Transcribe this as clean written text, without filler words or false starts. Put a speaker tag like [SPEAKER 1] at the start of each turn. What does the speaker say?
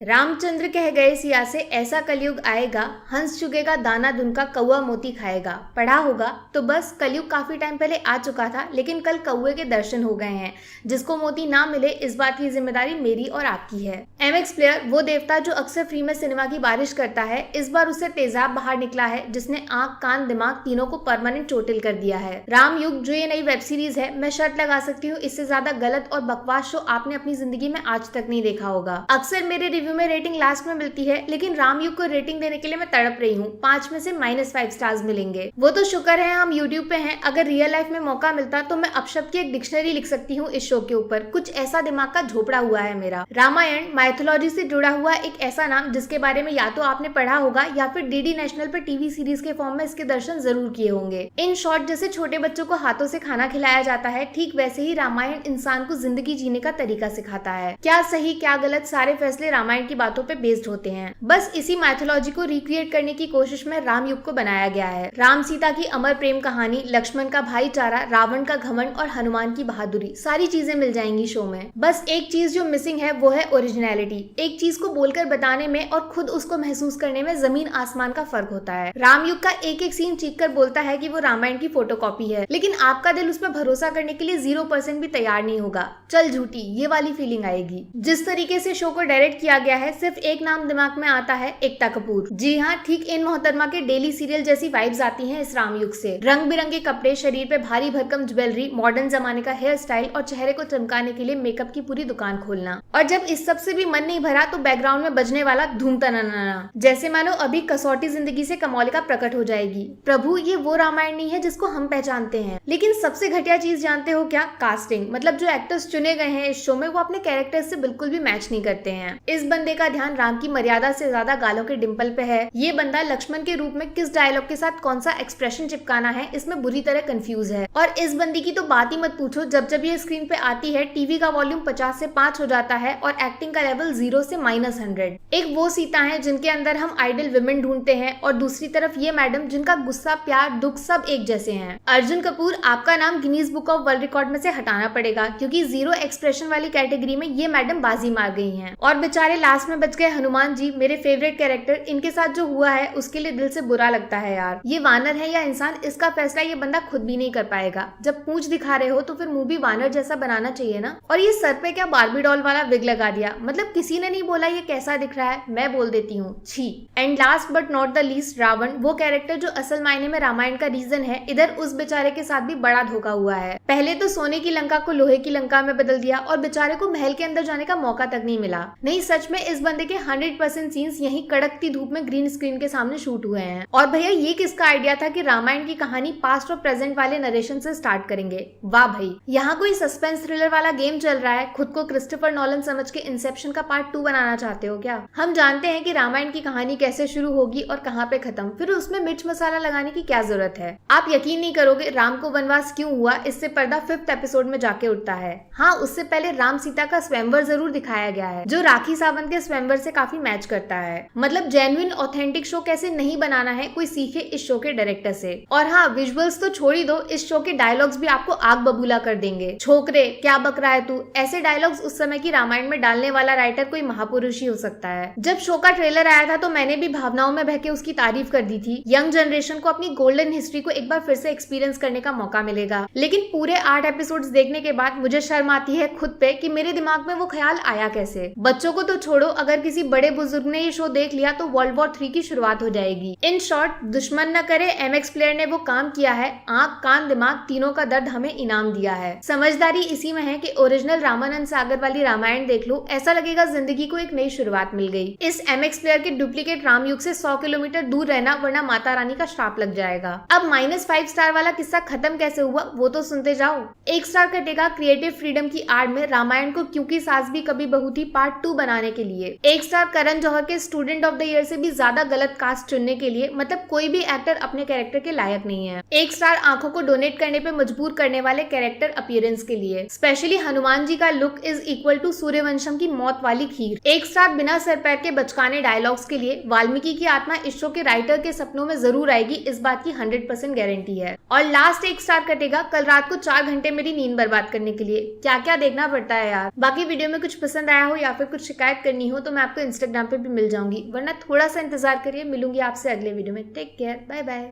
[SPEAKER 1] रामचंद्र कह गए सिया से ऐसा कलयुग आएगा, हंस चुकेगा दाना दुनका कौआ मोती खाएगा। पढ़ा होगा तो बस कलयुग काफी टाइम पहले आ चुका था, लेकिन कल कौए के दर्शन हो गए हैं। जिसको मोती ना मिले इस बात की जिम्मेदारी मेरी और आपकी है। एमएक्स प्लेयर वो देवता जो अक्सर फ्री में सिनेमा की बारिश करता है, इस बार उससे तेजाब बाहर निकला है जिसने आंख कान दिमाग तीनों को परमानेंट चोटिल कर दिया है। रामयुग जो ये नई वेब सीरीज है, मैं शर्त लगा सकती हूँ इससे ज्यादा गलत और बकवास शो आपने अपनी जिंदगी में आज तक नहीं देखा होगा। अक्सर मेरे रिव्यू में रेटिंग लास्ट में मिलती है, लेकिन रामयुग को रेटिंग देने के लिए मैं तड़प रही हूँ। 5 में से -5 स्टार्स मिलेंगे। वो तो शुक्र है हम यूट्यूब पे हैं, अगर रियल लाइफ में मौका मिलता तो मैं अपशब्द की एक डिक्शनरी लिख सकती हूँ इस शो के ऊपर। कुछ ऐसा दिमाग का झोपड़ा हुआ है मेरा। रामायण माइथोलॉजी से जुड़ा हुआ एक ऐसा नाम जिसके बारे में या तो आपने पढ़ा होगा या फिर डीडी नेशनल पर टीवी सीरीज के फॉर्म में इसके दर्शन जरूर किए होंगे। इन शॉर्ट जैसे छोटे बच्चों को हाथों से खाना खिलाया जाता है, ठीक वैसे ही रामायण इंसान को जिंदगी जीने का तरीका सिखाता है। क्या सही क्या गलत सारे फैसले रामायण की बातों पे बेस्ड होते हैं। बस इसी माइथोलॉजी को रिक्रिएट करने की कोशिश में रामयुग को बनाया गया है। राम सीता की अमर प्रेम कहानी, लक्ष्मण का भाईचारा, रावण का घमंड और हनुमान की बहादुरी, सारी चीजें मिल जाएंगी शो में। बस एक चीज जो मिसिंग है वो है ओरिजिनलिटी। एक चीज को बोलकर बताने में और खुद उसको महसूस करने में जमीन आसमान का फर्क होता है। रामयुग का एक एक सीन चीख कर बोलता है कि वो रामायण की फोटोकॉपी है, लेकिन आपका दिल उस पर भरोसा करने के लिए 0% भी तैयार नहीं होगा। चल झूठी, ये वाली फीलिंग आएगी। जिस तरीके से शो को डायरेक्ट किया गया है, सिर्फ एक नाम दिमाग में आता है, एकता कपूर। जी हाँ, ठीक इन मोहतरमा के डेली सीरियल जैसी वाइब्स आती हैं इस रामयुग से। रंग बिरंगे कपड़े, शरीर पे भारी भरकम ज्वेलरी, मॉडर्न जमाने का हेयर स्टाइल और चेहरे को चमकाने के लिए मेकअप की पूरी दुकान खोलना। और जब इस सब से भी मन नहीं भरा तो बैकग्राउंड में बजने वाला धूम तनाना, जैसे मानो अभी कसौटी जिंदगी से कमौलिका प्रकट हो जाएगी। प्रभु, ये वो रामायण नहीं है जिसको हम पहचानते हैं। लेकिन सबसे घटिया चीज जानते हो क्या? कास्टिंग। मतलब जो एक्टर्स चुने गए हैं इस शो में, वो अपने कैरेक्टर से बिल्कुल भी मैच नहीं करते हैं। इस बंदे का ध्यान राम की मर्यादा से ज्यादा गालों के डिंपल पे है। ये बंदा लक्ष्मण के रूप में किस डायलॉग के साथ कौन सा एक्सप्रेशन चिपकाना है, इसमें बुरी तरह कंफ्यूज है। और इस बंदी की तो बात ही मत पूछो, जब जब ये स्क्रीन पे आती है टीवी का वॉल्यूम 50 से 5 हो जाता है और एक्टिंग का लेवल 0 से -100। एक वो सीता है जिनके अंदर हम आइडल विमेन ढूंढते हैं, और दूसरी तरफ ये मैडम जिनका गुस्सा प्यार दुख सब एक जैसे हैं। अर्जुन कपूर, आपका नाम Guinness book of world record में से हटाना पड़ेगा, क्योंकि 0 एक्सप्रेशन वाली कैटेगरी में ये मैडम बाजी मार गई हैं। और बेचारे लास्ट में बच गए हनुमान जी, मेरे फेवरेट कैरेक्टर। इनके साथ जो हुआ है उसके लिए दिल से बुरा लगता है यार। ये वानर है या इंसान, इसका फैसला ये बंदा खुद भी नहीं कर पाएगा। जब पूंछ दिखा रहे हो तो फिर मुंह भी वानर जैसा बनाना चाहिए ना। और ये सर पे क्या बार्बी डॉल वाला विग लगा दिया। मतलब किसी ने नहीं बोला ये कैसा दिख रहा है, मैं बोल देती हूँ, छी। And last but not the least, Ravan, वो कैरेक्टर जो असल मायने में रामायण का रीजन है, इधर उस बेचारे के साथ भी बड़ा धोखा हुआ है। पहले तो सोने की लंका को लोहे की लंका में बदल दिया और बेचारे को महल के अंदर जाने का मौका तक नहीं मिला। नहीं, सच में इस बंदे के 100% सीन्स यहीं कड़कती धूप में ग्रीन स्क्रीन के सामने शूट हुए हैं। और भैया ये किसका आइडिया था कि रामायण की कहानी पास्ट और प्रेजेंट वाले नरेशन से स्टार्ट करेंगे? वाह भाई, यहाँ कोई सस्पेंस थ्रिलर वाला गेम चल रहा है। खुद को क्रिस्टोफर नॉलन समझ के इंसेप्शन का पार्ट 2 बनाना चाहते हो क्या? हम जानते हैं कि रामायण की कहानी कैसे शुरू होगी और कहाँ पे खत्म, फिर उसमें मिर्च मसाला लगाने की क्या जरूरत है? आप यकीन नहीं करोगे राम को वनवास क्यों हुआ, इससे पर्दा 5th एपिसोड में जाके उठता है। हाँ, उससे पहले राम सीता का स्वयंवर जरूर दिखाया गया है, जो राखी सावंत के स्वयंवर से काफी मैच करता है। मतलब जेन्युइन ऑथेंटिक शो कैसे नहीं बनाना है, कोई सीखे इस शो के डायरेक्टर से। और हाँ, विजुअल्स तो छोड़ ही दो, इस शो के डायलॉग्स भी आपको आग बबूला कर देंगे। छोकरे, क्या बक रहा है तू, ऐसे डायलॉग्स उस समय की रामायण में डालने वाला राइटर कोई महापुरुष ही हो सकता है। जब शो का ट्रेलर आया था तो मैंने भी भावनाओं में बहके उसकी तारीफ कर दी थी। यंग जनरेशन को अपनी गोल्डन हिस्ट्री को एक बार फिर से एक्सपीरियंस करने का मौका मिलेगा। लेकिन पूरे 8 एपिसोड्स देखने के बाद मुझे शर्म आती है खुद पे कि मेरे दिमाग में वो ख्याल आया कैसे। बच्चों को तो छोड़ो, अगर किसी बड़े बुजुर्ग ने ये शो देख लिया तो वर्ल्ड वॉर 3 की शुरुआत हो जाएगी। इन शॉर्ट, दुश्मन न करे, एमएक्स प्लेयर ने वो काम किया है। आंख कान दिमाग तीनों का दर्द हमें इनाम दिया है। समझदारी इसी में है कि ओरिजिनल रामानंद सागर वाली रामायण देख लो, ऐसा लगेगा जिंदगी को एक नई शुरुआत मिल गई। इस एमएक्स प्लेयर के डुप्लीकेट रामयुग से 100 किलोमीटर दूर रहना, वरना माता रानी का श्राप लग जाएगा। अब -5 स्टार वाला किस्सा खत्म कैसे हुआ वो तो सुनते जाओ। 1 स्टार कटेगा क्रिएटिव फ्रीडम की आड़ में रामायण को क्योंकि सास भी कभी बहू थी पार्ट 2 बनाने के लिए। 1 स्टार करण जौहर के स्टूडेंट ऑफ द ईयर से भी ज्यादा गलत कास्ट चुनने के लिए। मतलब कोई भी एक्टर अपने कैरेक्टर के लायक नहीं है। 1 स्टार आंखों को डोनेट करने पे मजबूर करने वाले कैरेक्टर अपीयरेंस के लिए। स्पेशली हनुमान जी का look is equal to Sooryavansham की मौत वाली खीर। 1 स्टार बिना सर पैर के बचकाने डायलॉग्स के लिए। वाल्मीकि की आत्मा इस शो के राइटर के सपनों में जरूर आएगी, इस बात की 100% गारंटी है। और लास्ट 1 स्टार कटेगा कल रात को 4 घंटे मेरी नींद बर्बाद करने के लिए। क्या क्या देखना पड़ता है यार। बाकी वीडियो में कुछ पसंद आया हो या फिर कुछ शिकायत करनी हो तो मैं आपको इंस्टाग्राम पे भी मिल जाऊंगी, वरना थोड़ा सा इंतजार करिए। मिलूंगी आपसे अगले वीडियो में। Take care, bye bye.